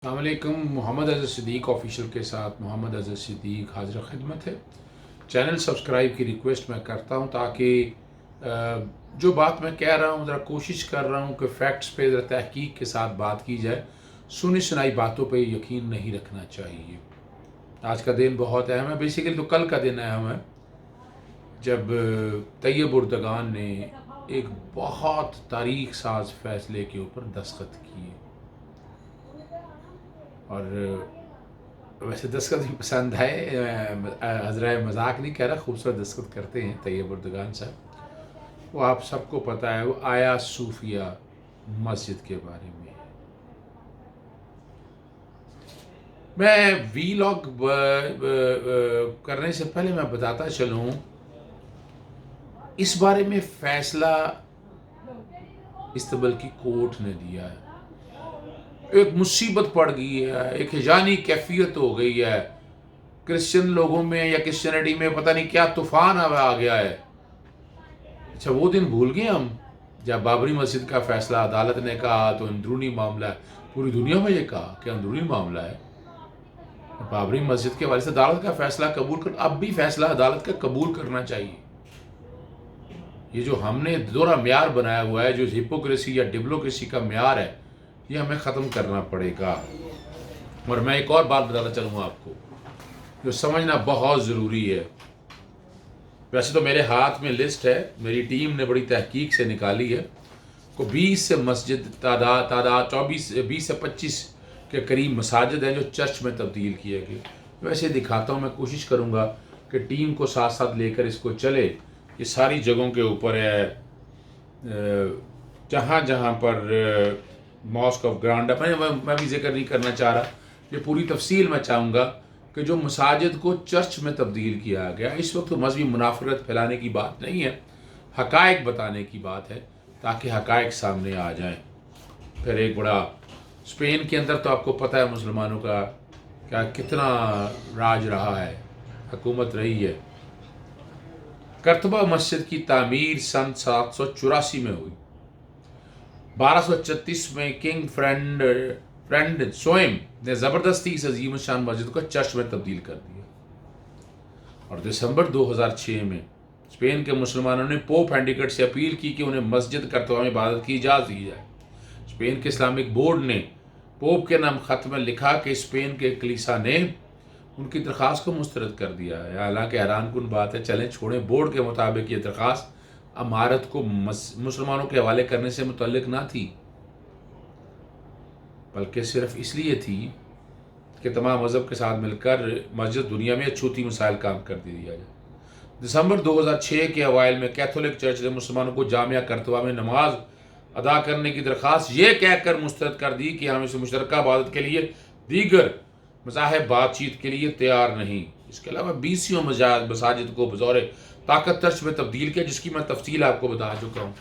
السلام علیکم۔ محمد اظہر صدیق آفیشیل کے ساتھ محمد اظہر صدیق حاضر خدمت ہے۔ چینل سبسکرائب کی ریکویسٹ میں کرتا ہوں تاکہ جو بات میں کہہ رہا ہوں ذرا کوشش کر رہا ہوں کہ فیکٹس پہ ذرا تحقیق کے ساتھ بات کی جائے، سنی سنائی باتوں پہ یقین نہیں رکھنا چاہیے۔ آج کا دن بہت اہم ہے، بیسیکلی تو کل کا دن اہم ہے جب طیب اردگان نے ایک بہت تاریخ ساز فیصلے کے اوپر دستخط کیے، اور ویسے دستخط بھی پسند ہے، حضرائے مذاق نہیں کہہ رہا، خوبصورت دستخط کرتے ہیں طیب اردگان صاحب۔ وہ آپ سب کو پتہ ہے، وہ آیا صوفیہ مسجد کے بارے میں۔ میں وی لاگ کرنے سے پہلے میں بتاتا چلوں، اس بارے میں فیصلہ استنبول کی کورٹ نے دیا ہے۔ ایک مصیبت پڑ گئی ہے، ایک ہیجانی کیفیت ہو گئی ہے کرسچن لوگوں میں یا کرسچینٹی میں، پتہ نہیں کیا طوفان آ گیا ہے۔ اچھا وہ دن بھول گئے ہم جب بابری مسجد کا فیصلہ عدالت نے کہا تو اندرونی معاملہ ہے، پوری دنیا میں یہ کہا کہ اندرونی معاملہ ہے۔ بابری مسجد کے حوالے سے عدالت کا فیصلہ قبول کر، اب بھی فیصلہ عدالت کا قبول کرنا چاہیے۔ یہ جو ہم نے دوہرا معیار بنایا ہوا ہے، جو ہپوکریسی یا ڈپلوکریسی کا معیار ہے، یہ ہمیں ختم کرنا پڑے گا۔ اور میں ایک اور بات بتاتا چلوں آپ کو جو سمجھنا بہت ضروری ہے۔ ویسے تو میرے ہاتھ میں لسٹ ہے، میری ٹیم نے بڑی تحقیق سے نکالی ہے، کو 20 سے مسجد تعداد 20 سے 25 کے قریب مساجد ہیں جو چرچ میں تبدیل کیے گئے۔ ویسے دکھاتا ہوں، میں کوشش کروں گا کہ ٹیم کو ساتھ ساتھ لے کر اس کو چلے۔ یہ ساری جگہوں کے اوپر ہے، جہاں جہاں پر ماسک آف گرانڈ ہے، میں بھی ذکر نہیں کرنا چاہ رہا، یہ پوری تفصیل میں چاہوں گا کہ جو مساجد کو چرچ میں تبدیل کیا گیا، اس وقت مذہبی منافرت پھیلانے کی بات نہیں ہے، حقائق بتانے کی بات ہے تاکہ حقائق سامنے آ جائیں۔ پھر ایک بڑا اسپین کے اندر تو آپ کو پتہ ہے مسلمانوں کا کیا کتنا راج رہا ہے، حکومت رہی ہے۔ کرتبہ مسجد کی تعمیر سن 784 میں ہوئی۔ 1236 میں کنگ فرینڈ سوئم نے زبردستی اس عظیم الشان مسجد کو چرچ میں تبدیل کر دیا، اور دسمبر 2006 میں اسپین کے مسلمانوں نے پوپ ہینڈیکٹ سے اپیل کی کہ انہیں مسجد کرتبہ میں عبادت کی اجازت دی جائے۔ اسپین کے اسلامک بورڈ نے پوپ کے نام خط میں لکھا کہ اسپین کے کلیسا نے ان کی درخواست کو مسترد کر دیا ہے۔ حالانکہ حیران کن بات ہے، چلیں چھوڑیں، بورڈ کے مطابق یہ درخواست عمارت کو مسلمانوں کے حوالے کرنے سے متعلق نہ تھی، بلکہ صرف اس لیے تھی کہ تمام مذہب کے ساتھ مل کر مسجد دنیا میں چھوٹی مسائل کام کر دیا جائے۔ دسمبر 2006 کے اوائل میں کیتھولک چرچ نے مسلمانوں کو جامعہ کرتبہ میں نماز ادا کرنے کی درخواست یہ کہہ کر مسترد کر دی کہ ہم اس مشترکہ عبادت کے لیے دیگر مذاہب بات چیت کے لیے تیار نہیں۔ اس کے علاوہ 20 مساجد کو بطور طاقت چرچ میں تبدیل کیا، جس کی میں تفصیل آپ کو بتا چکا ہوں۔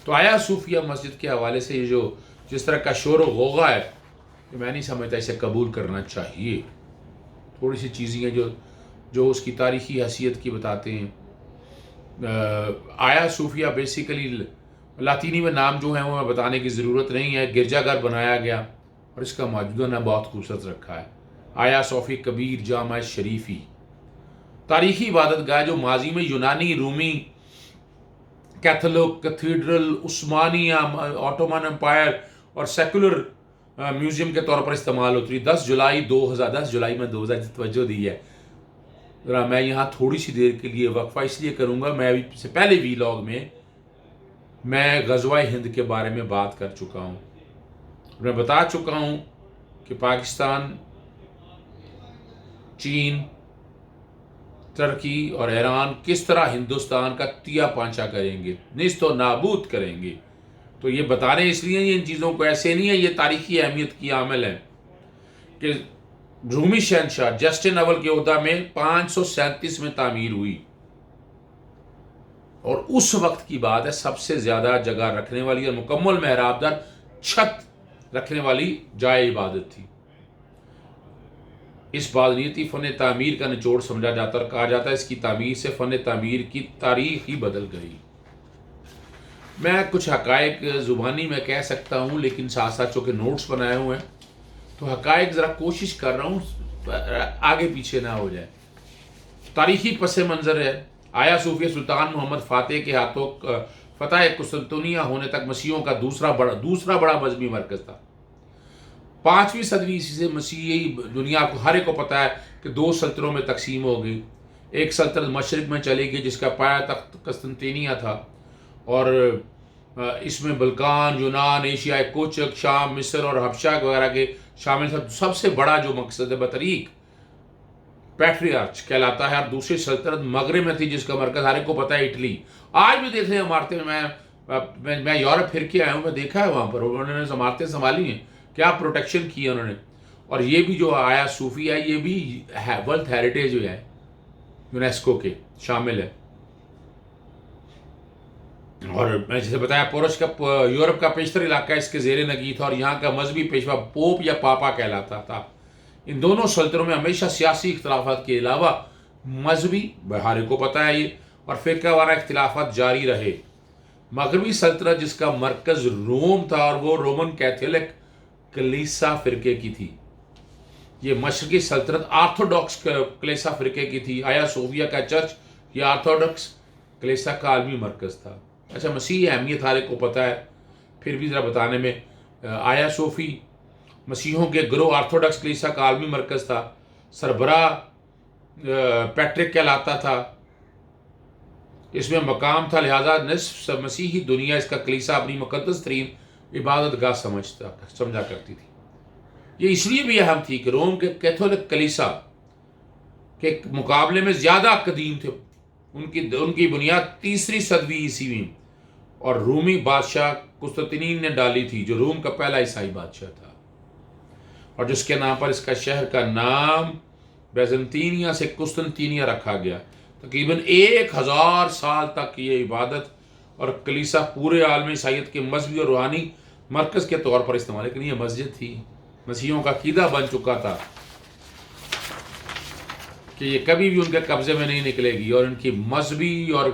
تو آیا صوفیہ مسجد کے حوالے سے یہ جو جس طرح کا شور و غوغا ہے، کہ میں نہیں سمجھتا اسے قبول کرنا چاہیے۔ تھوڑی سی چیزیں ہیں جو اس کی تاریخی حیثیت کی بتاتے ہیں۔ آیا صوفیہ بیسیکلی لاطینی میں نام جو ہیں وہ میں بتانے کی ضرورت نہیں ہے، گرجا گھر بنایا گیا اور اس کا موجودہ نام بہت خوبصورت رکھا ہے، آیا صوفی کبیر جامع شریفی، تاریخی عبادت گاہ جو ماضی میں یونانی، رومی، کیتھولک، کیتھیڈرل، عثمانی، آٹومن امپائر اور سیکولر میوزیم کے طور پر استعمال ہوتی ہے۔ 10 جولائی میں 2000 توجہ دی ہے۔ میں یہاں تھوڑی سی دیر کے لیے وقفہ اس لیے کروں گا، میں سے پہلے وی لاگ میں غزوہ ہند کے بارے میں بات کر چکا ہوں، میں بتا چکا ہوں کہ پاکستان، چین، ترکی اور ایران کس طرح ہندوستان کا تیا پانچا کریں گے، نیست و نابود کریں گے۔ تو یہ بتانے اس لیے ان چیزوں کو ایسے نہیں ہے، یہ تاریخی اہمیت کی عامل ہے کہ رومی شہنشاہ جسٹن اول کے عہدہ میں 537 میں تعمیر ہوئی، اور اس وقت کی بات ہے سب سے زیادہ جگہ رکھنے والی اور مکمل محراب دار چھت رکھنے والی جائے عبادت تھی۔ اس بادنیتی فن تعمیر کا نچوڑ سمجھا جاتا اور کہا جاتا ہے اس کی تعمیر سے فن تعمیر کی تاریخ ہی بدل گئی۔ میں کچھ حقائق زبانی میں کہہ سکتا ہوں، لیکن ساتھ ساتھ چونکہ نوٹس بنائے ہوئے ہیں تو حقائق ذرا کوشش کر رہا ہوں آگے پیچھے نہ ہو جائے. تاریخی پس منظر ہے. آیا صوفیہ سلطان محمد فاتح کے ہاتھوں فتح قسطنطنیہ ہونے تک مسیحیوں کا دوسرا بڑا مذہبی مرکز تھا. 5ویں صدی عیسوی سے مسیحی دنیا کو ہر ایک کو پتہ ہے کہ 2 سلطنتوں میں تقسیم ہو گئی. ایک سلطنت مشرق میں چلی گئی جس کا پایا تخت قسطنطنیہ تھا، اور اس میں بلقان، یونان، ایشیا کوچک، شام، مصر اور حبشہ وغیرہ کے شامل تھا. سب سے بڑا جو مقصد بطریق پیٹریارچ کہلاتا ہے. اور دوسری سلطنت مغرب میں تھی جس کا مرکز ہر ایک کو پتہ ہے اٹلی. آج بھی دیکھ لیں عمارتیں، میں یورپ پھر کے آیا ہوں، میں دیکھا ہے وہاں پر انہوں نے عمارتیں سنبھالی ہیں، کیا پروٹیکشن کی ہے انہوں نے. اور یہ بھی جو آیا صوفی ہے یہ بھی ورلڈ ہیریٹیج جو ہے یونیسکو کے شامل ہے. اور میں جیسے بتایا پورش کا یورپ کا پیشتر علاقہ اس کے زیر نگی تھا، اور یہاں کا مذہبی پیشوا پوپ یا پاپا کہلاتا تھا. ان دونوں سلطنتوں میں ہمیشہ سیاسی اختلافات کے علاوہ مذہبی، ہر ایک کو پتہ ہے یہ، اور فرقہ وارانہ اختلافات جاری رہے. مغربی سلطنت جس کا مرکز روم تھا اور وہ رومن کیتھولک کلیسا فرقے کی تھی. یہ مشرقی سلطنت آرتھوڈاکس کلیسا فرقے کی تھی. آیا صوفیہ کا چرچ یہ آرتھوڈاکس کلیسا کا عالمی مرکز تھا. اچھا، مسیحی اہمیت ہر ایک کو پتہ ہے، پھر بھی ذرا بتانے میں. آیا صوفی مسیحوں کے گروہ آرتھوڈاکس کلیسا کا عالمی مرکز تھا. سربراہ پیٹرک کہلاتا تھا. اس میں مقام تھا، لہذا نصف مسیحی دنیا اس کا کلیسا اپنی مقدس ترین عبادت گاہ سمجھا کرتی تھی. یہ اس لیے بھی اہم تھی کہ روم کے کیتھولک کلیسا کے مقابلے میں زیادہ قدیم تھے. ان کی بنیاد 3 صدی عیسوی میں اور رومی بادشاہ قسطنطین نے ڈالی تھی، جو روم کا پہلا عیسائی بادشاہ تھا، اور جس کے نام پر اس کا شہر کا نام بیزنطینیہ سے قسطنطینیہ رکھا گیا. تقریباً 1000 سال تک یہ عبادت اور کلیسا پورے عالم عیسائیت کے مذہبی اور روحانی مرکز کے طور پر استعمال، لیکن یہ مسجد تھی. مسیحیوں کا عقیدہ بن چکا تھا کہ یہ کبھی بھی ان کے قبضے میں نہیں نکلے گی، اور ان کی مذہبی اور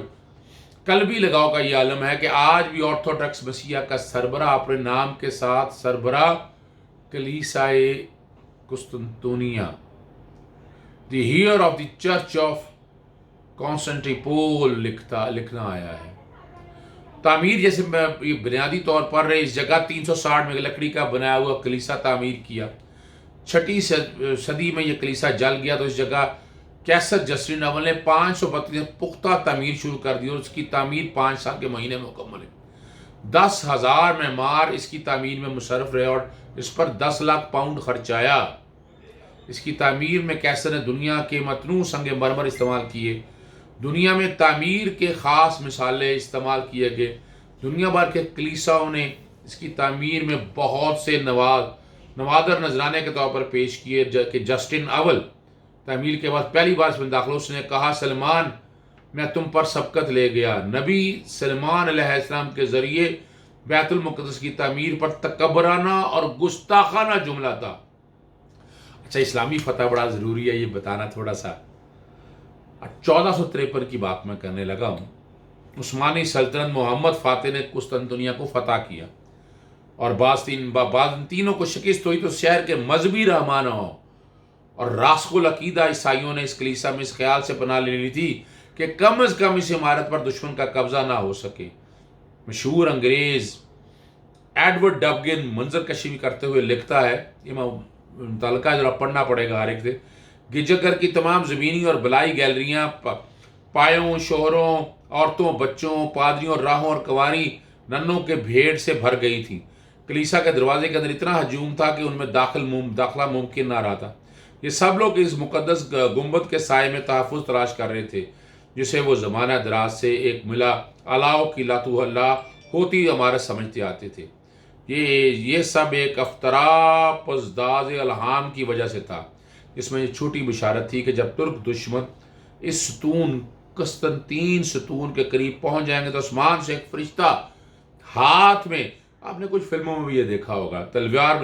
قلبی لگاؤ کا یہ عالم ہے کہ آج بھی آرتھوڈاکس مسیحا کا سربراہ اپنے نام کے ساتھ سربراہ کلیسائے قسطنطنیہ، the heir of the church of Constantinople لکھنا آیا ہے. تعمیر جیسے یہ بنیادی طور پر اس جگہ 360 میں لکڑی کا بنایا ہوا کلیسا تعمیر کیا. 6 صدی میں یہ کلیسا جل گیا تو اس جگہ کیسر جسٹن اول نے 532 پختہ تعمیر شروع کر دی، اور اس کی تعمیر 5 سال کے مہینے میں مکمل ہے. 10,000 معمار اس کی تعمیر میں مصرف رہے اور اس پر 10 لاکھ پاؤنڈ خرچ آیا. اس کی تعمیر میں کیسر نے دنیا کے متنوع سنگ مرمر استعمال کیے. دنیا میں تعمیر کے خاص مثالیں استعمال کیے گئے. دنیا بھر کے کلیساؤں نے اس کی تعمیر میں بہت سے نوادر نذرانے کے طور پر پیش کیے کہ جسٹن اول تعمیر کے بعد پہلی بار اس میں داخل، اس نے کہا سلمان میں تم پر سبقت لے گیا. نبی سلمان علیہ السلام کے ذریعے بیت المقدس کی تعمیر پر تکبرانہ اور گستاخانہ جملہ تھا. اچھا، اسلامی فتح بڑا ضروری ہے یہ بتانا تھوڑا سا. 1453 کی بات میں کرنے لگا ہوں. عثمانی سلطنت محمد فاتح نے قسطنطنیہ کو فتح کیا، اور بعض تینوں کو شکست ہوئی تو شہر کے مذہبی رہنماؤں اور راسخ العقیدہ عیسائیوں نے اس کلیسا میں اس خیال سے پناہ لے لی تھی کہ کم از کم اس عمارت پر دشمن کا قبضہ نہ ہو سکے. مشہور انگریز ایڈورڈ ڈبگن منظر کشی بھی کرتے ہوئے لکھتا ہے، یہ متعلقہ ذرا پڑھنا پڑے گا ہر ایک سے. گرجا کی تمام زمینی اور بلائی گیلریاں پایوں، شوہروں، عورتوں، بچوں، پادریوں، راہوں اور کنواری ننوں کے بھیڑ سے بھر گئی تھی. کلیسا کے دروازے کے اندر اتنا ہجوم تھا کہ ان میں داخلہ ممکن نہ رہا تھا. یہ سب لوگ اس مقدس گنبد کے سائے میں تحفظ تلاش کر رہے تھے، جسے وہ زمانہ دراز سے ایک ملا الاؤ کی لاتو اللہ ہوتی عمارت سمجھتے آتے تھے. یہ سب ایک افترا پزداز الہام کی وجہ سے تھا، جس میں یہ چھوٹی بشارت تھی کہ جب ترک دشمن اس ستون قسطنطین ستون کے قریب پہنچ جائیں گے تو آسمان سے ایک فرشتہ ہاتھ میں، آپ نے کچھ فلموں میں بھی یہ دیکھا ہوگا، تلوار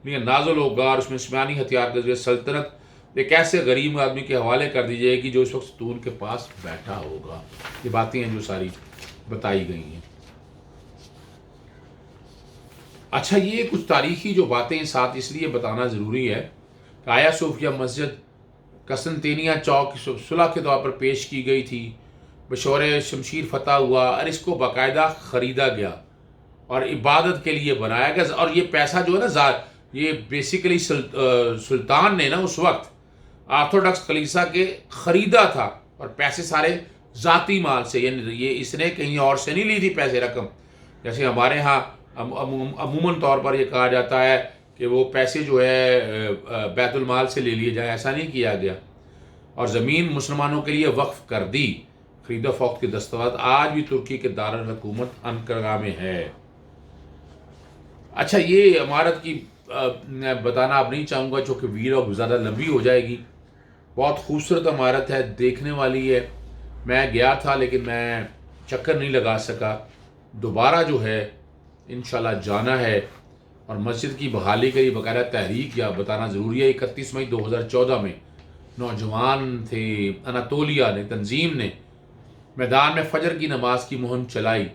میں نازل ہوگا، اور اس میں عثمانی ہتھیار کے ذریعے سلطنت ایک ایسے غریب آدمی کے حوالے کر دی جائے گی جو اس وقت ستون کے پاس بیٹھا ہوگا. یہ باتیں ہیں جو ساری بتائی گئی ہیں. اچھا، یہ کچھ تاریخی جو باتیں ساتھ اس لیے بتانا ضروری ہے کہ آیا صوفیہ مسجد قسطنطنیہ چوک صلح کے طور پر پیش کی گئی تھی، بشور شمشیر فتح ہوا اور اس کو باقاعدہ خریدا گیا اور عبادت کے لیے بنایا گیا، اور یہ پیسہ جو ہے نا یہ بیسیکلی سلطان نے نا اس وقت آرتھوڈکس کلیسا کے خریدا تھا، اور پیسے سارے ذاتی مال سے، یعنی یہ اس نے کہیں اور سے نہیں لی تھی پیسے رقم، جیسے ہمارے ہاں عموماً طور پر یہ کہا جاتا ہے کہ وہ پیسے جو ہے بیت المال سے لے لیے جائیں، ایسا نہیں کیا گیا، اور زمین مسلمانوں کے لیے وقف کر دی۔ خرید و فروخت کے دستاویز آج بھی ترکی کے دارالحکومت انقرہ میں ہے۔ اچھا، یہ عمارت کی میں بتانا اب نہیں چاہوں گا چونکہ ویڈیو زیادہ لمبی ہو جائے گی۔ بہت خوبصورت عمارت ہے، دیکھنے والی ہے۔ میں گیا تھا لیکن میں چکر نہیں لگا سکا، دوبارہ جو ہے انشاءاللہ جانا ہے، اور مسجد کی بحالی کے لیے باقاعدہ تحریک یا بتانا ضروری ہے۔ 31 مئی 2014 میں نوجوان تھے اناتولیا نے تنظیم نے میدان میں فجر کی نماز کی مہم چلائی،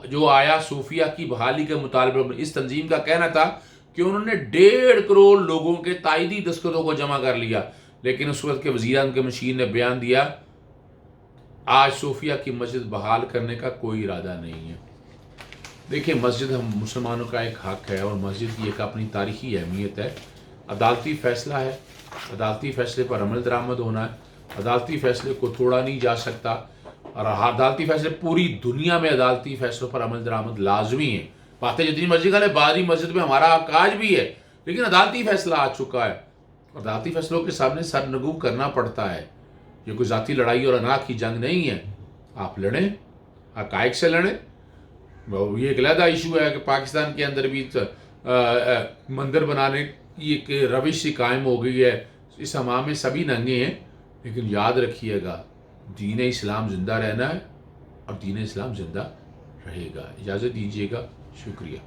جو آیا صوفیہ کی بحالی کے مطالبے میں۔ اس تنظیم کا کہنا تھا کہ انہوں نے 1.5 کروڑ لوگوں کے تائیدی دستخطوں کو جمع کر لیا، لیکن اس وقت کے وزیر اعظم کے مشیر نے بیان دیا آج صوفیہ کی مسجد بحال کرنے کا کوئی ارادہ نہیں ہے۔ دیکھیں، مسجد ہم مسلمانوں کا ایک حق ہے، اور مسجد کی ایک اپنی تاریخی اہمیت ہے۔ عدالتی فیصلہ ہے، عدالتی فیصلے پر عمل درآمد ہونا ہے، عدالتی فیصلے کو توڑا نہیں جا سکتا، اور عدالتی فیصلے پوری دنیا میں عدالتی فیصلوں پر عمل درآمد لازمی ہے۔ باتیں جتنی مرضی کریں، بادی مسجد میں ہمارا حق آج بھی ہے، لیکن عدالتی فیصلہ آ چکا ہے، عدالتی فیصلوں کے سامنے سرنگو کرنا پڑتا ہے۔ یہ کوئی ذاتی لڑائی اور انا کی جنگ نہیں ہے، آپ لڑیں، حقائق سے لڑیں۔ یہ ایک علیحدہ ایشو ہے کہ پاکستان کے اندر بھی مندر بنانے کی ایک روش سی قائم ہو گئی ہے، اس ہمام میں سبھی ننگے ہیں، لیکن یاد رکھیے گا دین اسلام زندہ رہنا ہے، اور دین اسلام زندہ رہے گا۔ اجازت دیجیے گا، شکریہ۔